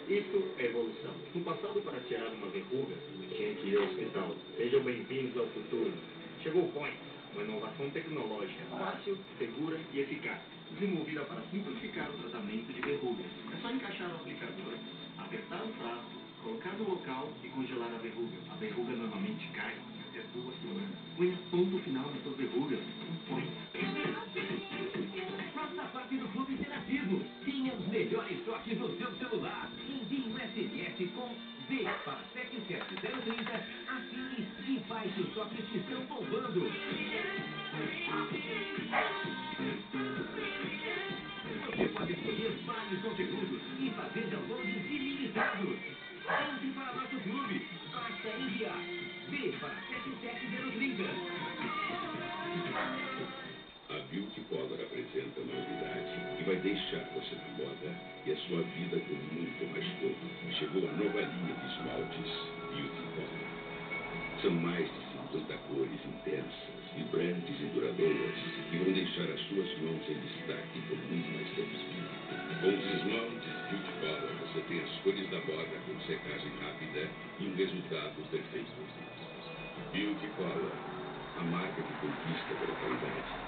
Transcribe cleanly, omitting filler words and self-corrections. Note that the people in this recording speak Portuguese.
Isso é evolução. No passado, para tirar uma verruga, tinha que ir ao hospital. Sejam bem-vindos ao futuro. Chegou o Point, uma inovação tecnológica fácil, segura e eficaz, desenvolvida para simplificar o tratamento de verrugas. É só encaixar o aplicador, apertar o frasco, colocar no local e congelar a verruga. A verruga normalmente cai em até 2 horas. Ponha ponto final nas suas verrugas. Point. Faça parte do Clube Interativo. Tenha os melhores toques no seu celular. Envie um SMS com V para 77030, assine e baixe os toques que estão bombando. Você pode escolher vários conteúdos e fazer downloads ilimitados. Entre para nosso clube. Basta enviar V para 77030. A Beauty Color apresenta uma novidade que vai deixar você na moda e a sua vida com muito mais cor. Chegou a nova linha de esmaltes Beauty Color. São mais de 50 cores intensas, vibrantes e duradouras que vão deixar as suas mãos em destaque com muito mais tempo. Com os esmaltes Beauty Color você tem as cores da moda com secagem rápida e um resultado perfeito. Beauty Color, a marca que conquista pela qualidade.